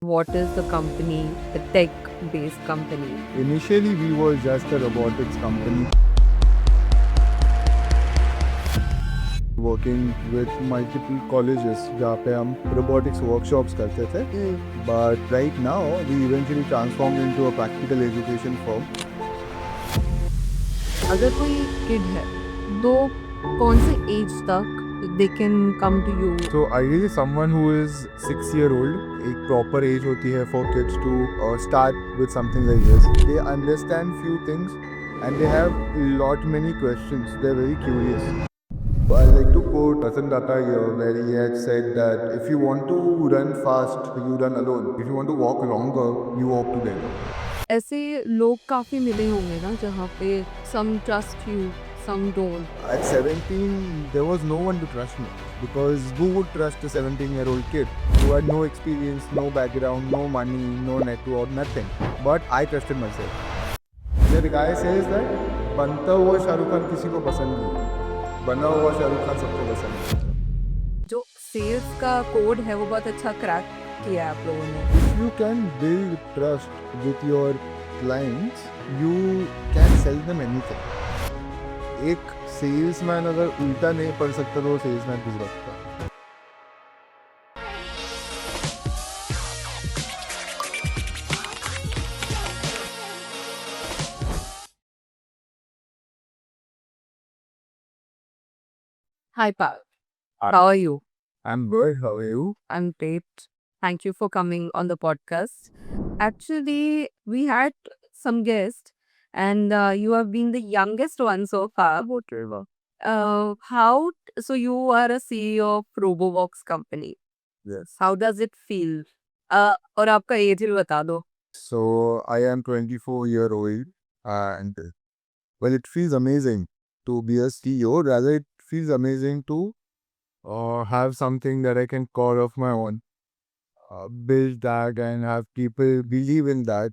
What is the company, the tech-based company? Initially, we were just a robotics company working with multiple colleges जहाँ पे हम robotics workshops करते थे. But right now, we eventually transformed into a practical education firm. अगर कोई kid है तो कौन से एज तक they can come to you? So ideally, someone who is 6-year-old, एक proper age होती है for kids to start with something like this. They understand few things and they have lot many questions. They're very curious. I like to quote Ratan Tata here, where he had said that if you want to run fast, you run alone. If you want to walk longer, you walk together. ऐसे लोग काफी मिले होंगे ना जहाँ पे some trust you, some don't. At 17, there was no one to trust me because who would trust a 17-year-old kid who had no experience, no background, no money, no network, nothing. But I trusted myself. The guy says that बनता हुआ शाहरुख खान किसी को पसंद नहीं, बना हुआ शाहरुख खान सबको पसंद है. जो सेल्स का कोड है वो बहुत अच्छा क्रैक किया है आप लोगों ने. If you can build trust with your clients, you can sell them anything. एक सेल्समैन अगर उल्टा नहीं पढ़ सकता तो सेल्समैन कुछ रखता. Hi Parth, Hi. how are you? I'm good. How are you? I'm great. Thank you for coming on the podcast. Actually, we had some guests, and you have been the youngest one so far. Whatever. So you are a CEO of RoboVox company. Yes. How does it feel? और आपका as भी बता दो. So I am 24-year-old and well, it feels amazing to be a CEO. Rather, it feels amazing to have something that I can call of my own, build that and have people believe in that.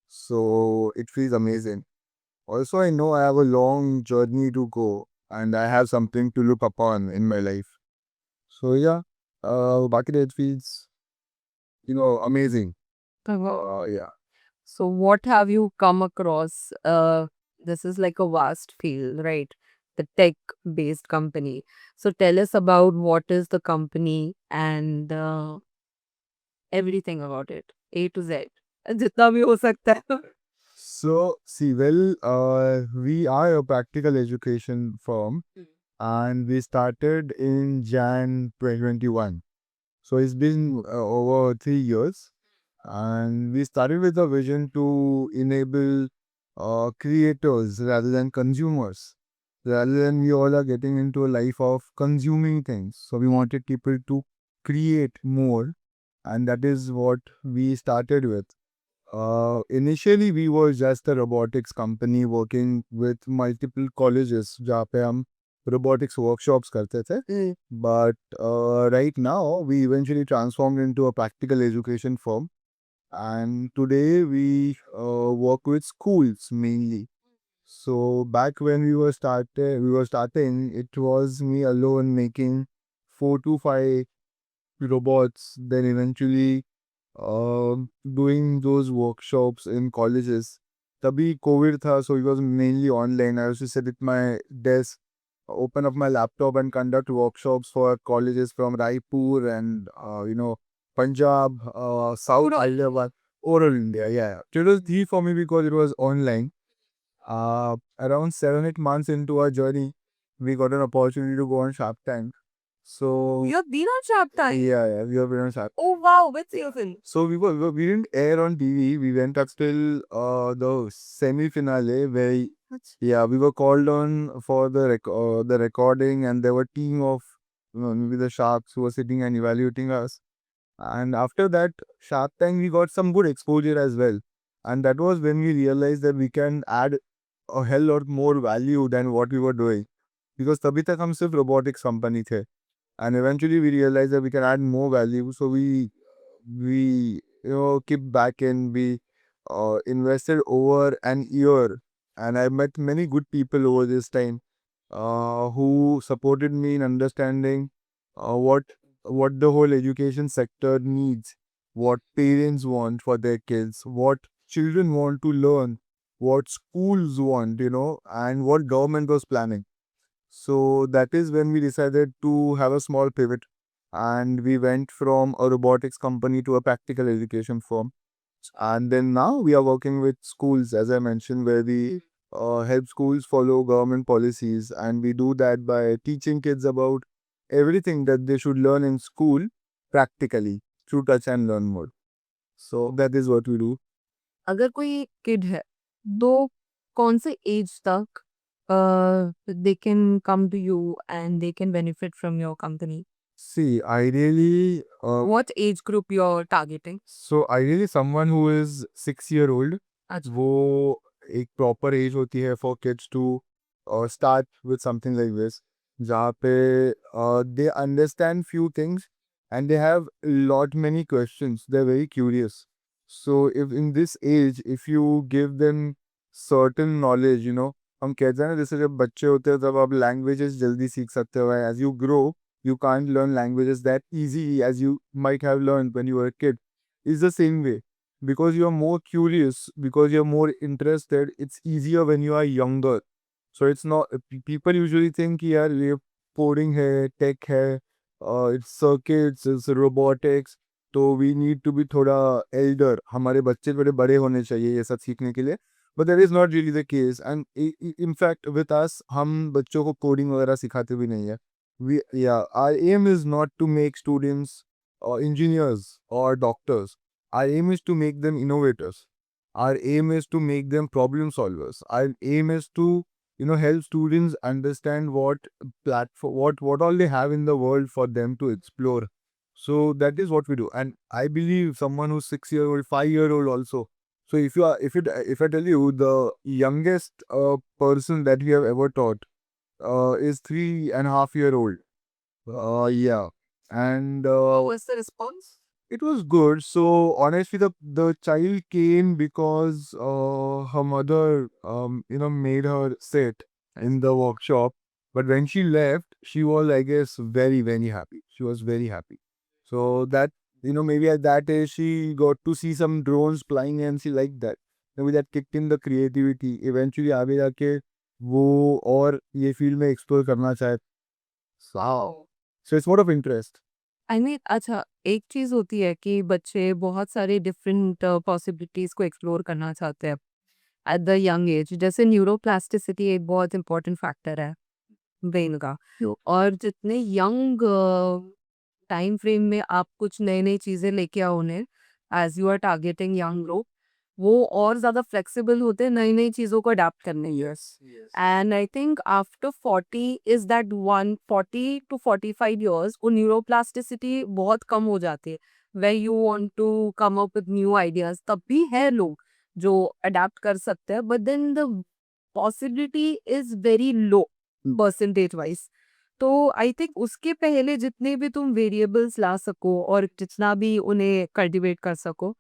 So it feels amazing. Also, I know I have a long journey to go and I have something to look upon in my life. So yeah, Bakit it feels, amazing. Yeah. So what have you come across? This is like a vast field, right? The tech-based company. So tell us about what is the company and everything about it, A to Z. जितना भी हो सकता है. So, see, well, we are a practical education firm and we started in Jan 2021. So, it's been over 3 years and we started with a vision to enable creators rather than consumers. Rather than we all are getting into a life of consuming things. So, we wanted people to create more and that is what we started with. Initially, we were just a robotics company working with multiple colleges जहाँ पे हम robotics workshops करते थे. But right now, we eventually transformed into a practical education firm. And today, we work with schools mainly. So back when we were starting, it was me alone making 4 to 5 robots. Then eventually doing those workshops in colleges. तभी COVID था, so it was mainly online. I used to sit at my desk, open up my laptop and conduct workshops for colleges from Raipur and, Punjab, South Hyderabad, oral India, yeah. So it was easy for me because it was online. Around 7-8 months into our journey, we got an opportunity to go on Shark Tank. So You've been on Shark Tank? yeah, we have been on Shark. Oh wow, which season? So we didn't air on TV. We went up till the semi-finale where yeah, we were called on for the recording and there were team of maybe the sharks who were sitting and evaluating us. And after that Shark Tank we got some good exposure as well. And that was when we realized that we can add a hell lot more value than what we were doing. Because तभी तक हम सिर्फ robotics company थे. And eventually we realized that we can add more value. So we keep back and we invested over an year and I met many good people over this time who supported me in understanding what the whole education sector needs what parents want for their kids, what children want to learn, what schools want, and what government was planning. So that is when we decided to have a small pivot, and we went from a robotics company to a practical education firm. And then now we are working with schools, as I mentioned, where we help schools follow government policies, and we do that by teaching kids about everything that they should learn in school practically through touch and learn mode. So that is what we do. अगर कोई kid है तो कौन से age तक they can come to you and they can benefit from your company? See, ideally, what age group you are targeting? someone who is 6 year old, अच्छा, वो एक प्रॉपर एज होती है for kids to start with something like this, जहाँ पे they understand few things and they have lot many questions, they are very curious. So if in this age if you give them certain knowledge, हम कहते हैं ना, जैसे जब बच्चे होते हैं तब आप लैंग्वेजेस जल्दी सीख सकते हो. As you grow you can't learn languages that easy as you might have learned when you were a kid. It's the same way. Because you're more curious, because you're more interested, it's easier when you are younger. So it's not, people usually think, yeah, we're coding hai, tech hai, it's circuits, it's robotics. तो we need to be थोड़ा elder. हमारे बच्चे थोड़े बड़े होने चाहिए ये सब सीखने के लिए. But that is not really the case. And in fact, with us, हम बच्चों को coding वगैरह सिखाते भी नहीं है. Our aim is not to make students or engineers or doctors. Our aim is to make them innovators. Our aim is to make them problem solvers. Our aim is to help students understand what platform, what all they have in the world for them to explore. So that is what we do. And I believe someone who's 6 year old, 5 year old also. So if I tell you, the youngest person that we have ever taught is 3.5 year old. Yeah. And what's the response? it was good. So honestly, the child came because her mother made her sit in the workshop. But when she left, she was, I guess, very, very happy. She was very happy. So that, maybe at that age she got to see some drones flying and she liked that. Maybe that kicked in the creativity. Eventually आगे जाके वो और ये field में explore करना चाहे. Wow! So it's more of interest. I mean अच्छा, एक चीज़ होती है कि बच्चे बहुत सारे डिफरेंट पॉसिबिलिटीज़ को एक्सप्लोर करना चाहते हैं एट द यंग एज. जैसे न्यूरोप्लास्टिसिटी एक बहुत इंपॉर्टेंट फैक्टर है ब्रेन का. और जितने यंग टाइम फ्रेम में आप कुछ नई-नई चीज़ें लेके आओ उन्हें, as you are targeting young group, वो और ज़्यादा फ्लेक्सिबल होते हैं नई-नई चीज़ों को अडॉप्ट करने में. And I think after 40 is that one 40 to 45 years वो न्यूरोप्लास्टिसिटी बहुत कम हो जाती है. Where you want to come up with new ideas, तब भी है लोग जो अडॉप्ट कर सकते हैं, but then the possibility is very low percentage wise. तो आई थिंक उसके पहले जितने भी तुम वेरिएबल्स ला सको और जितना भी उन्हें कल्टीवेट कर सको,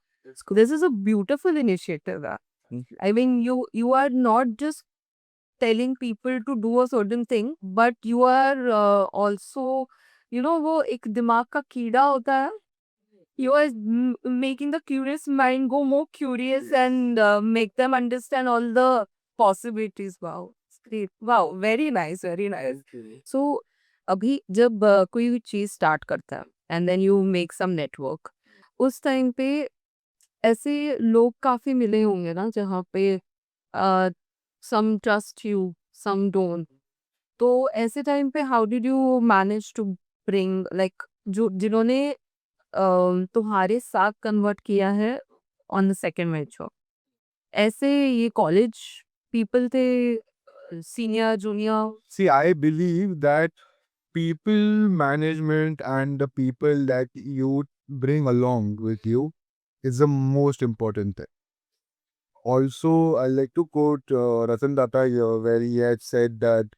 this is a beautiful initiative. I mean, you are not just telling people to do a certain thing, but you are also, वो एक दिमाग का कीड़ा होता है. You are making the curious mind go more curious and make them understand all the possibilities. Wow, it's great. Wow, very nice, very nice. So, अभी जब कोई चीज स्टार्ट करता है and then you make some network, उस time पे ऐसे लोग काफी मिले होंगे ना जहाँ पे some trust you, some don't. तो ऐसे टाइम पे how did you manage to bring like जो जिन्होंने तुम्हारे साथ कन्वर्ट किया है ऑन द सेकंड वेंचर, ऐसे ये कॉलेज पीपल थे, senior junior? See, I believe that people management and the people that you bring along with you is the most important thing. Also, I like to quote Ratan Tata here, where he had said that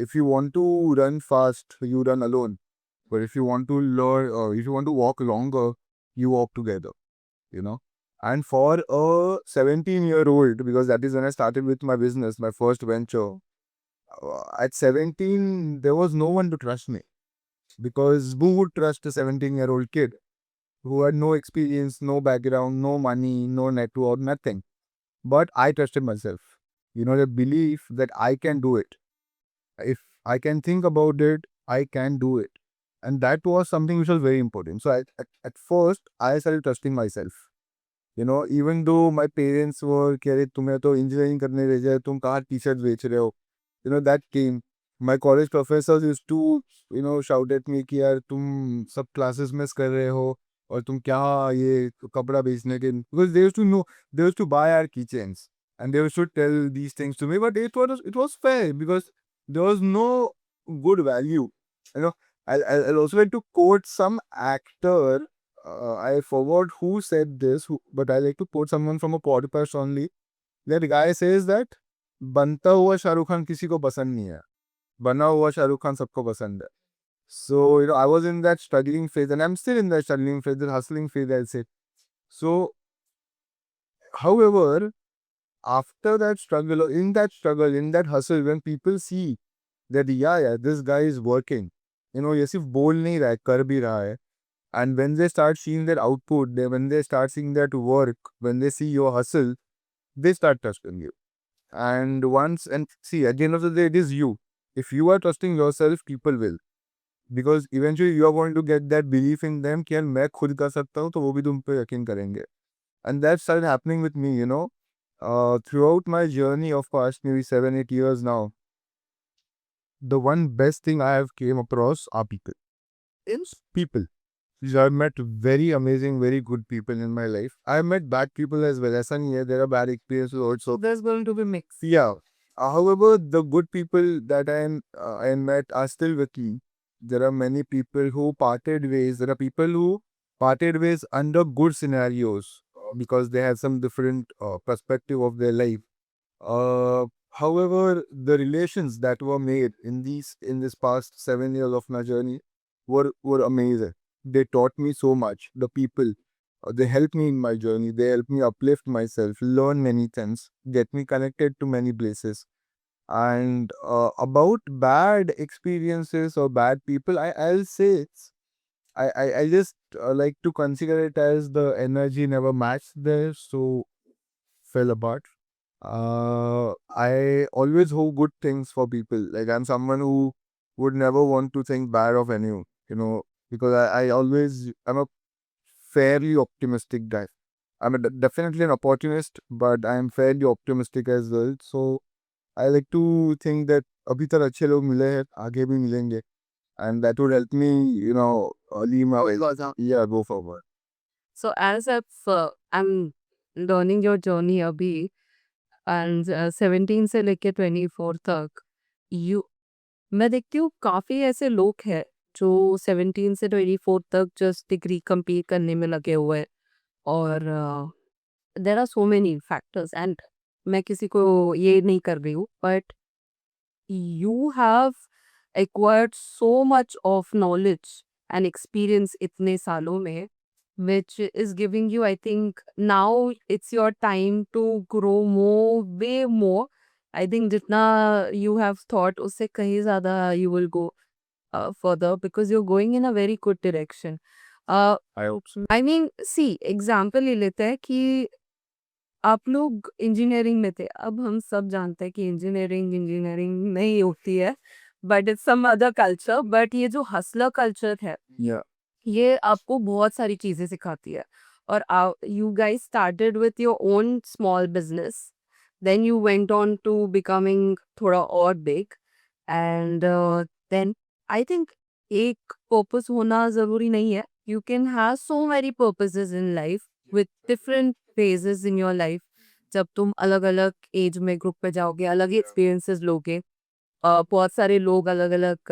if you want to run fast, you run alone. But if you want to learn, if you want to walk longer, you walk together. You know. And for a 17-year-old, because that is when I started with my business, my first venture. At 17, there was no one to trust me, because who would trust a 17-year-old kid? who had no experience, no background, no money, no network, nothing. But I trusted myself. The belief that I can do it. If I can think about it, I can do it. And that was something which was very important. So at first, I started trusting myself. Even though my parents were कह रहे तुम्हें तो engineering करने भेजा है, तुम कहाँ t-shirt बेच रहे हो? That came. My college professors used to, shout at me कि यार तुम सब classes miss कर रहे हो और तुम क्या ये कपड़ा बेचने के, because they used to know, they used to buy our keychains and they used to tell these things to me, but it was fair because there was no good value. You know, I'll also like to quote some actor. I forgot who said this, but I like to quote someone from a podcast only. That guy says that बनता हुआ शाहरुख खान किसी को पसंद नहीं है, बना हुआ शाहरुख खान सबको पसंद है. So, I was in that struggling phase and I'm still in that struggling phase, that hustling phase, I'll say. So, however, after that struggle, or in that hustle, when people see that, yeah, this guy is working, ये सिर्फ बोल नहीं रहा है, कर भी रहा है. And when they start seeing that output, when they start seeing that work, when they see your hustle, they start trusting you. And see, at the end of the day, it is you. If you are trusting yourself, people will. Because eventually you are going to get that belief in them कि यार मैं खुद कर सकता हूँ तो वो भी तुम पे यकीन करेंगे. And that started happening with me, throughout my journey of past maybe 7-8 years now. The one best thing I have came across are people. It's people. I've met very amazing, very good people in my life. I've met bad people as well. ऐसा नहीं है, there are bad experiences also. There's going to be mix. Yeah. However, the good people that I met are still with me. There are many people who parted ways. There are people who parted ways under good scenarios because they have some different perspective of their life. However, the relations that were made in this past 7 years of my journey were amazing. They taught me so much. The people, they helped me in my journey. They helped me uplift myself, learn many things, get me connected to many places. And about bad experiences or bad people, I'll say I just like to consider it as the energy never matched there, so fell apart. I always hope good things for people. Like I'm someone who would never want to think bad of anyone, because I'm a fairly optimistic guy. Definitely an opportunist, but I'm fairly optimistic as well. So I like to think that अभी तक अच्छे लोग मिले हैं, आगे भी मिलेंगे, and that would help me, leave my way. Go forward. So as I'm learning your journey अभी and 17 से लेके 24 तक मैं देखती हूँ काफ़ी ऐसे लोग हैं जो 17 से 24 तक जस्ट डिग्री कंप्लीट करने में लगे हुए हैं और there are so many factors and मैं किसी को ये नहीं कर रही हूँ but you have acquired so much of knowledge and experience इतने सालों में which is giving you I think now it's your time to grow more way more I think जितना you have thought उससे कहीं ज़्यादा you will go further because you're going in a very good direction. I hope so. I mean see example ले लेते हैं कि आप लोग इंजीनियरिंग में थे। अब हम सब जानते हैं कि इंजीनियरिंग नहीं होती है, but it's some other culture but ये जो हसलर कल्चर है, Yeah. ये आपको बहुत सारी चीज़ें सिखाती है। और you guys started with your own small business, then you went on to becoming थोड़ा और big and then I think एक पर्पस होना ज़रूरी नहीं है। You can have so many purposes in life with different phases in your life जब तुम अलग अलग एज में ग्रुप पे जाओगे अलग ही एक्सपीरियंसेस लोगे बहुत सारे लोग अलग अलग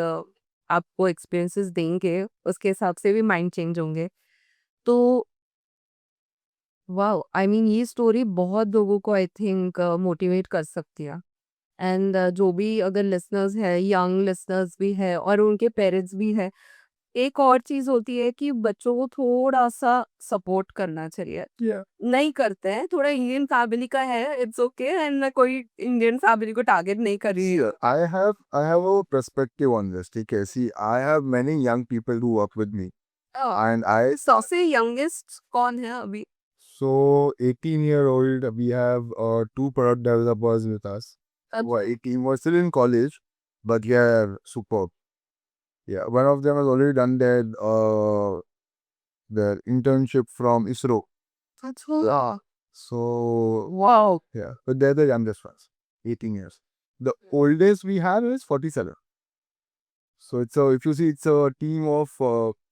आपको एक्सपीरियंसेस देंगे उसके हिसाब से भी माइंड चेंज होंगे तो वाओ आई मीन ये स्टोरी बहुत लोगों को आई थिंक मोटिवेट कर सकती है एंड जो भी अगर लिसनर्स है यंग लिसनर्स भी है और उनके पेरेंट्स भी है एक और चीज होती है कि बच्चों को थोड़ा सा सपोर्ट करना चाहिए Yeah. नहीं करते हैं थोड़ा इंडियन फैमिली का है इट्स ओके एंड मैं कोई इंडियन फैमिली को टारगेट नहीं कर रही See, I have a perspective on this. Okay, see, I have many young people who work with me, and I सबसे youngest कौन है अभी? so 18-year-old we have two product developers with us. Who are 18 was still in college, but yeah, superb. Yeah, one of them has already done their internship from ISRO. That's all. So Wow. yeah, but they're the youngest ones, 18 years. The oldest we have is 47. So if you see, it's a team of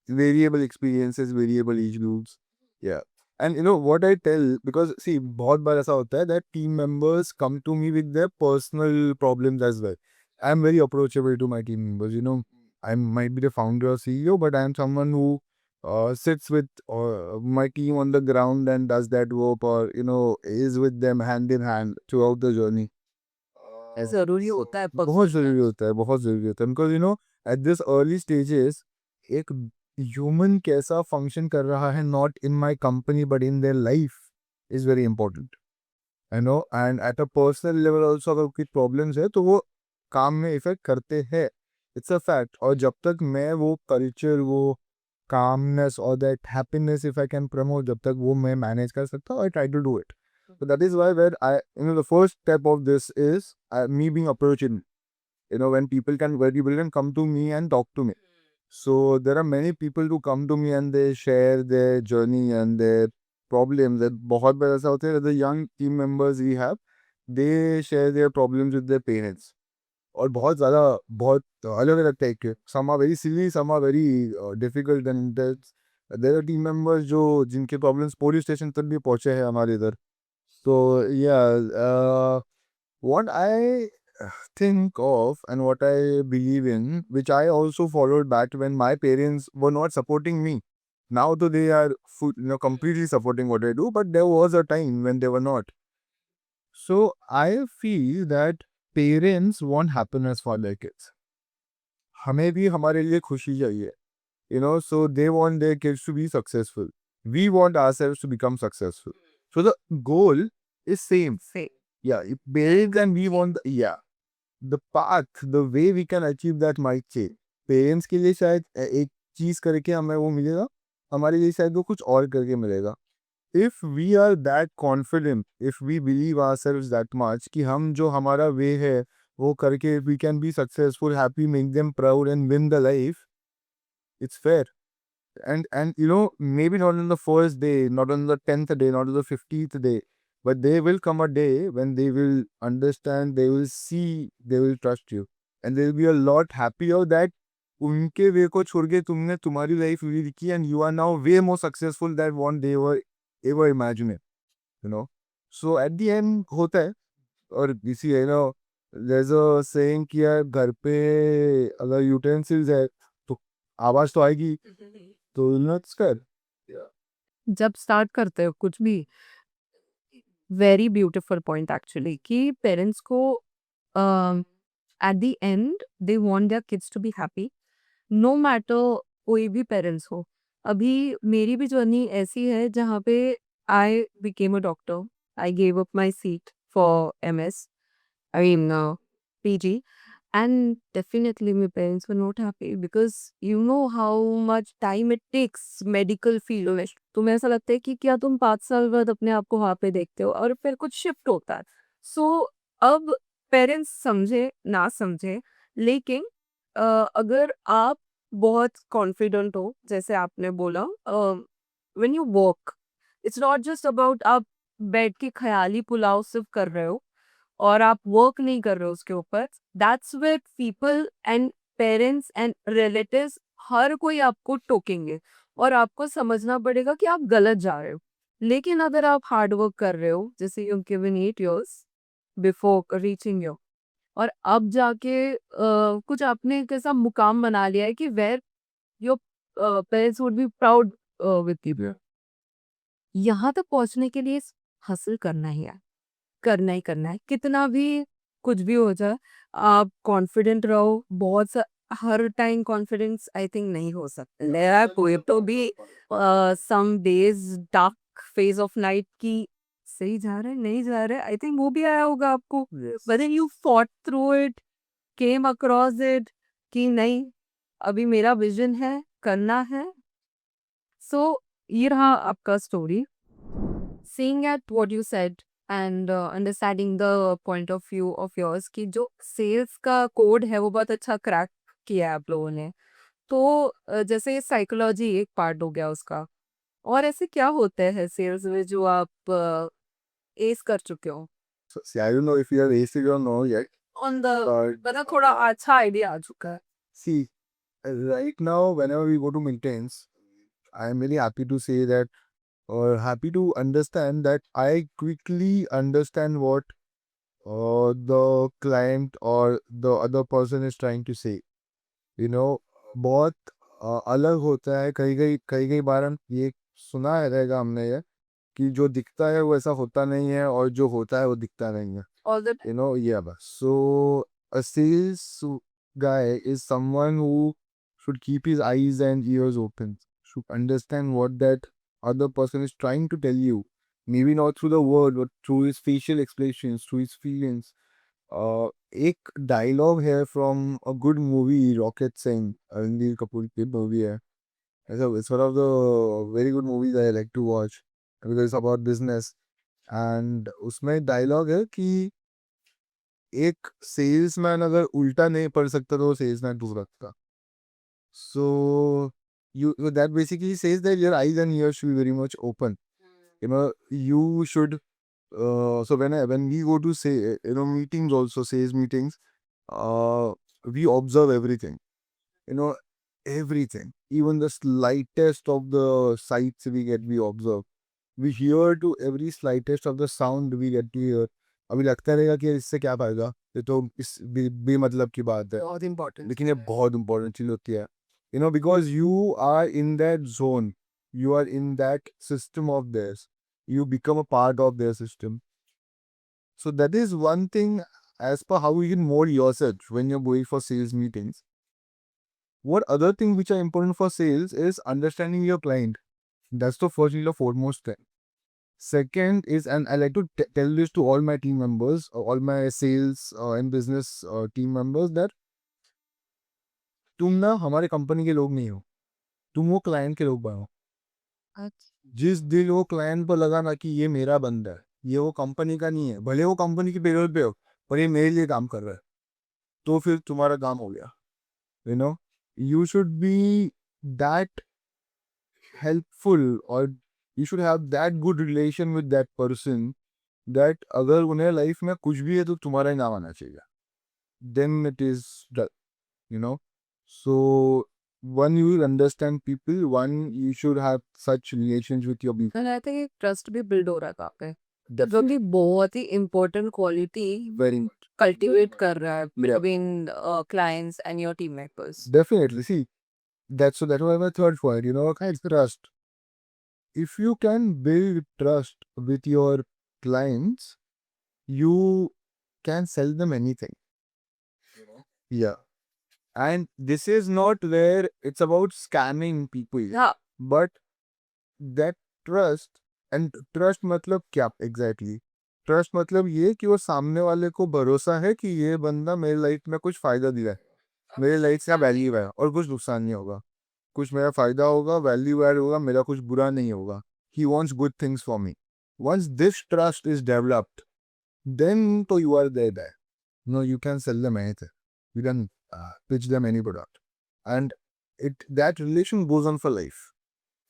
variable experiences, variable age groups. Yeah. And you know what I tell, because see, बहुत बार ऐसा होता है that team members come to me with their personal problems as well. I'm very approachable to my team members. You know, I might be the founder or CEO, but I'm someone who sits with my team on the ground and does that work, or you know, is with them hand in hand throughout the journey. ज़रूरी होता है बहुत ज़रूरी होता है, बहुत ज़रूरी होता है, because you know at this early stages एक ह्यूमन कैसा फंक्शन कर रहा है not in my company but in their life is very important, you know, and at a personal level also अगर कुछ प्रॉब्लम्स है तो वो काम में इफेक्ट करते हैं, इट्स अ फैक्ट। और जब तक मैं वो कल्चर, वो calmness or that happiness if I can promote, जब तक वो मैं manage कर सकता हूँ, I try to do it. So that is why where I, you know, the first step of this is me being approachable. You know, when people can come to me and talk to me. So there are many people who come to me and they share their journey and their problems. That बहुत बार ऐसा होता है, the young team members we have, they share their problems with their parents. और बहुत ज़्यादा बहुत अलग-अलग type के, some are very silly, some are very difficult and there are team members जो जिनके प्रॉब्लम्स पुलिस स्टेशन तक भी पहुँचे हैं हमारे इधर। तो या what I think of and what I believe in, which I also followed back when my parents were not supporting me. Now though they are completely supporting what I do, but there was a time when they were not. So I feel that parents want happiness for their kids. हमें भी हमारे लिए खुशी चाहिए, you know, so they want their kids to be successful. We want ourselves to become successful. So the goal is same. से Yeah, if parents and we want, yeah, the path, the way we can achieve that might change. Parents के लिए शायद एक चीज़ करके हमें वो मिलेगा, हमारे लिए शायद वो कुछ और करके मिलेगा। If we are that confident, if we believe ourselves that much कि हम जो हमारा way है वो करके we can be successful, happy, make them proud and win the life, it's fair. And you know, maybe not on the first day, not on the 10th day, not on the 15th day, but there will come a day when they will understand, they will see, they will trust you, and they will be a lot happier that उनके वे को छोड़ के तुमने तुम्हारी life lead की and you are now way more successful than what they were ever imagining, you know. So at the end होता है। और इसी है ना, there's a saying कि यार घर पे अगर यूटेंसिल्स है तो आवाज़ तो आएगी, तो लेट्स कर। जब स्टार्ट करते हो कुछ भी, वेरी ब्यूटीफुल पॉइंट एक्चुअली कि पेरेंट्स को at the end they want their kids to be happy, no matter कोई भी पेरेंट्स हो। अभी मेरी भी जर्नी ऐसी है जहाँ पे I became a doctor, I gave up my seat for MS, I mean PG, and definitely my parents were not happy because you know how much time it takes medical field में। तुम्हें ऐसा लगता है कि क्या तुम 5 साल बाद अपने आप को वहाँ पे देखते हो और फिर कुछ शिफ्ट होता है। सो अब पेरेंट्स समझे ना समझे, लेकिन अगर आप बहुत कॉन्फिडेंट हो जैसे आपने बोला, when you work it's not just about आप बैठ के ख्याली पुलाव सिर्फ कर रहे हो और आप वर्क नहीं कर रहे हो उसके ऊपर, that's where people and parents and relatives हर कोई आपको टोकेंगे और आपको समझना पड़ेगा कि आप गलत जा रहे हो। लेकिन अगर आप हार्ड वर्क कर रहे हो, जैसे you given 8 years before reaching your, और अब जाके कुछ आपने एक ऐसा मुकाम बना लिया है कि where your parents would be proud with you, यहाँ तक पहुंचने के लिए हसल करना ही है, करना ही करना है, कितना भी कुछ भी हो जाए। आप कॉन्फिडेंट रहो, बहुत सा हर टाइम कॉन्फिडेंस आई थिंक नहीं हो सकता। देयर आर कोई तो भी some days dark phase of night की सही जा रहा है नहीं जा रहा है, आई थिंक वो भी आया होगा आपको, but then you fought through it, came across it कि नहीं, अभी मेरा विजन है, करना है, So, ये रहा आपका story. Seeing at what you said and understanding the point of view of yours कि जो sales का code है वो बहुत अच्छा crack किया है आप लोगों ने। तो जैसे साइकोलॉजी एक पार्ट हो गया उसका और ऐसे क्या होते हैं सेल्स में जो आप एस कर चुके हो So, see, I don't know if you have aced it or no yet, on the but मतलब थोड़ा अच्छा आइडिया आ चुका है see, right now, whenever we go to maintenance, I am really happy to say that, or happy to understand that I quickly understand what the client or the other person is trying to say. You know, बहुत अलग होता है कई कई बार हम ये सुना है रहेगा हमने ये कि जो दिखता है वो ऐसा होता नहीं है और जो होता है वो दिखता नहीं है. All the You know, yeah. So a sales guy is someone who should keep his eyes and ears open, should understand what that other person is trying to tell you. Maybe not through the word, but through his facial expressions, through his feelings. एक dialogue है from a good movie, Rocket Singh, Ranbir Kapoor की movie है. It's one of the very good movies I like to watch because it's about business. And उसमें dialogue है कि एक salesman अगर उल्टा नहीं पढ़ सकता तो वो सेल्समैन टूट सकता. So that basically says that your eyes and ears should be very much open. You know, you should. So when we go to say meetings also sales meetings, we observe everything. You know, everything, even the slightest of the sights we observe. We hear to every slightest of the sound we get to hear. अभी लगता रहेगा कि इससे क्या फायदा, ये तो इस बेमतलब की बात है, बहुत इम्पोर्टेंट लेकिन ये बहुत इंपॉर्टेंट चीज होती है. Because you are in that zone, you are in that system of theirs, you become a part of their system. So that is one thing as per how you can mold yourself when you're going for sales meetings. What other thing which are important for sales is understanding your client. That's the first and the foremost thing. Second is, and I like to tell this to all my team members, all my sales and business team members, that तुम ना हमारे company के लोग नहीं हो, तुम वो client के लोग बनो. जिस दिन वो क्लाइंट को लगा ना कि ये मेरा बंदा है, ये वो कंपनी का नहीं है, भले वो कंपनी की पेरोल पे हो पर ये मेरे लिए काम कर रहा है, तो फिर तुम्हारा काम हो गया. You know you should be that helpful, और you should have that good relation with that person, that अगर उन्हें लाइफ में कुछ भी है तो तुम्हारा ही नाम आना चाहिए. Then it is done. you know so one, you will understand people. One, you should have such relations with your people. I think एक ट्रस्ट भी बिल्ड हो रहा है वहाँ पे जो Definitely. कि बहुत ही important quality Very much. Cultivate कर रहा है Yeah. Between clients and your team members Definitely. See, that was my third point. It's trust. If you can build trust with your clients, you can sell them anything. Yeah. And this is not where it's about scamming people, हाँ but that trust. And trust मतलब क्या exactly? Trust मतलब ये कि वो सामने वाले को भरोसा है कि ये बंदा मेरे लाइफ में कुछ फायदा दिया है, मेरे लाइफ का वैल्यू है और कुछ नुकसान नहीं होगा, कुछ मेरा फायदा होगा, वैल्यू ऐड होगा, मेरा कुछ बुरा नहीं होगा. He wants good things for me. Once this trust is developed, then तो you are there. No, you can sell them anything. You can pitch them any product, and that relation goes on for life.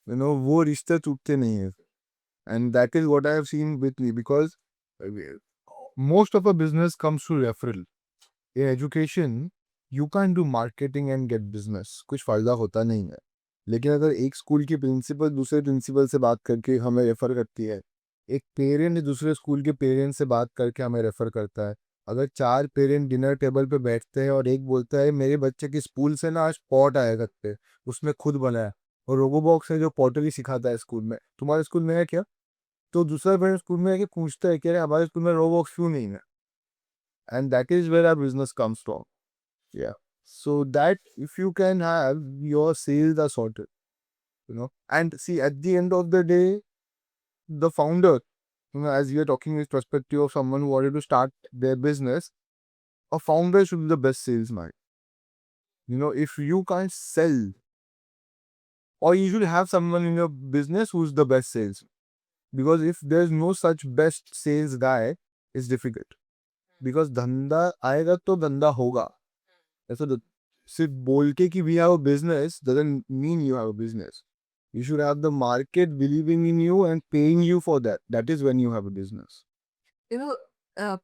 वो रिश्ते टूटते नहीं है. And that is what I have seen with me, because most of a business comes through referral. In education, you can't do marketing and get business. कुछ फायदा होता नहीं है. लेकिन अगर एक स्कूल की प्रिंसिपल दूसरे प्रिंसिपल से बात करके हमें रेफर करती है, एक पेरेंट दूसरे स्कूल के पेरेंट से बात करके हमें रेफर करता है, अगर 4 पेरेंट डिनर टेबल पे बैठते हैं और एक बोलता है मेरे बच्चे की स्कूल से ना आज पॉट आया करते हैं, उसमें खुद बनाया, और रोबोबॉक्स है जो पॉटरी सिखाता है स्कूल में, तुम्हारे स्कूल में है क्या? तो दूसरा पेरेंट स्कूल में आके पूछता है कि अरे हमारे स्कूल में रोबोबॉक्स क्यों नहीं है? And that is where our business comes from. Yeah. So that if you can have your sales are sorted, and see at the end of the day, the founder, as we are talking with perspective of someone who wanted to start their business, a founder should be the best salesman. If you can't sell or you should have someone in your business who's the best sales. Because if there's no such best sales guy, it's difficult. Because धंधा आएगा तो धंधा होगा. ऐसा तो सिर्फ बोल के कि we have a business doesn't mean you have a business. You should have the market believing in you and paying you for that. That is when you have a business. You know,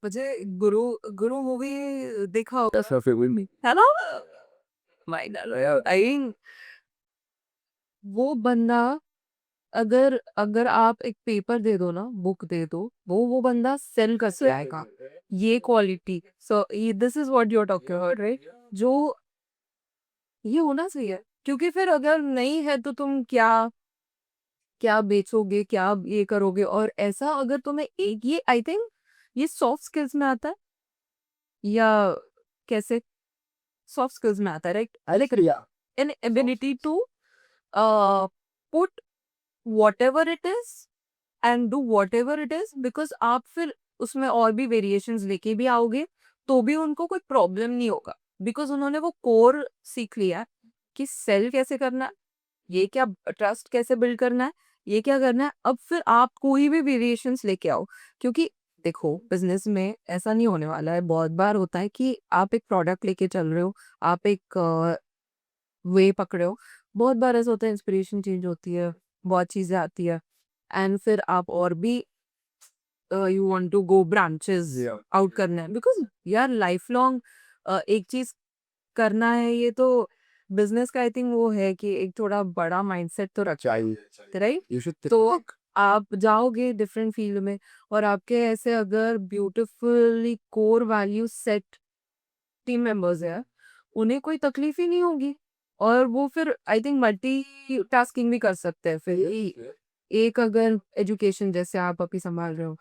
मुझे गुरु movie देखा होगा That's your favorite me. है ना? I think वो बंदा अगर आप एक पेपर दे दो ना, बुक दे दो, वो बंदा सेल कर जाएगा. ये quality. So this is what you are talking about, right? जो ये होना चाहिए, क्योंकि फिर अगर नहीं है तो तुम क्या क्या बेचोगे, क्या ये करोगे? और ऐसा अगर तुम्हें एक ये आई थिंक ये सॉफ्ट स्किल्स में आता है या कैसे? सॉफ्ट स्किल्स में आता है, right? Like Yeah. an ability to put whatever it is and do whatever it is, because आप फिर उसमें और भी वेरिएशंस लेके भी आओगे तो भी उनको कोई प्रॉब्लम नहीं होगा, बिकॉज उन्होंने वो कोर सीख लिया है कि सेल कैसे करना है, ये क्या ट्रस्ट कैसे बिल्ड करना है, ये क्या करना है. अब फिर आप कोई भी वेरिएशंस लेके आओ, क्योंकि देखो बिजनेस में ऐसा नहीं होने वाला है. बहुत बार होता है कि आप एक प्रोडक्ट लेके चल रहे हो, आप एक वे पकड़े हो. बहुत बार ऐसा होता है, इंस्पिरेशन चेंज होती है, बहुत चीजें आती है, एंड फिर आप और भी you want to go branches Yeah. आउट करना है, बिकॉज यार लाइफ लॉन्ग एक चीज करना है. ये तो बिजनेस का आई थिंक वो है कि एक थोड़ा बड़ा माइंडसेट तो रख, Chai. राइट? You should तो आप जाओगे डिफरेंट फील्ड में, और आपके ऐसे अगर beautifully core value set team members है, उन्हें कोई तकलीफ ही नहीं होगी, और वो फिर आई थिंक मल्टी टास्किंग भी कर सकते हैं. फिर एक अगर एजुकेशन जैसे आप अभी संभाल रहे हो,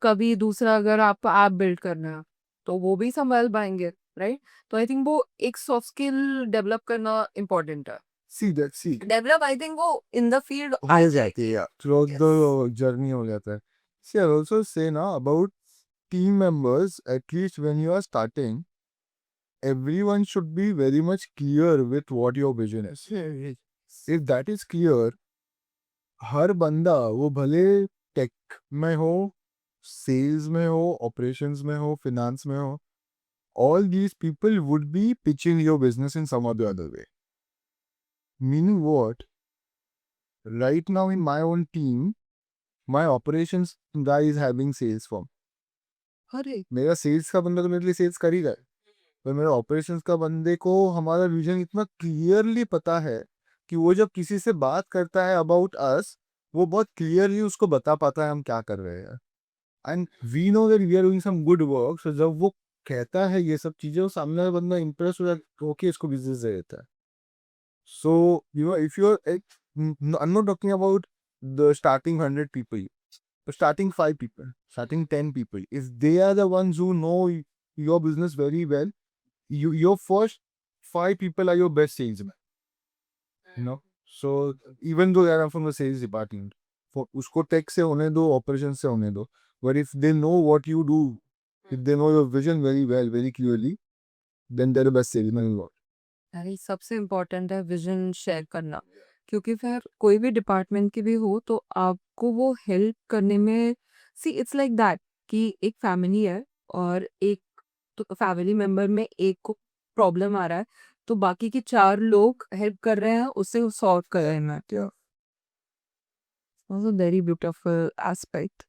कभी दूसरा अगर आप ऐप बिल्ड करना है तो वो भी संभाल पाएंगे, राइट? तो आई थिंक वो एक सॉफ्ट स्किल डेवलप करना इम्पोर्टेंट है. see. डेवलप आई थिंक वो इन द फील्ड आ जाती है, yeah. Throughout Yes. the journey हो जाता है. See, I also say now about team members, at least when you are starting, everyone should be very much clear with what your vision is. If that is clear, हर बंदा वो भले take में हो, sales में हो, operations में हो, finance में हो, all these people would be pitching your business in some or the other way. Meaning what? Right now in my own team, my operations guy is having sales firm. अरे मेरा sales का बंदा तो मेरे लिए sales कर ही रहा है, पर मेरे ऑपरेशंस का बंदे को हमारा विजन इतना क्लियरली पता है कि वो जब किसी से बात करता है अबाउट अस, वो बहुत क्लियरली उसको बता पाता है हम क्या कर रहे हैं. And we know that we are doing some good work. So जब वो कहता है ये सब चीजें, वो सामने वाला बंदा इंप्रेस हो जाता है, ओके इसको बिजनेस दे देता है. So you know if you are, I am not talking about the starting 100 people, starting 5 people, starting 10 people, if they are the ones who know your business very well, your first 5 people are your best salesmen, you know. So even though they are from the sales department, for usko tech se hone do, operations se hone do, but if they know what you do, if they know your vision very well, very clearly, then they're the best salesman in the world. अरे सबसे important है vision share करना, क्योंकि फिर कोई भी department की भी हो तो आपको वो हेल्प करने में, सी इट्स लाइक दैट कि एक फैमिली है और एक तो फैमिली मेंबर में एक को प्रॉब्लम आ रहा है, तो बाकी के 4 लोग हेल्प कर रहे हैं उसे सॉल्व कर रहे हैं. Yeah. Very beautiful aspect.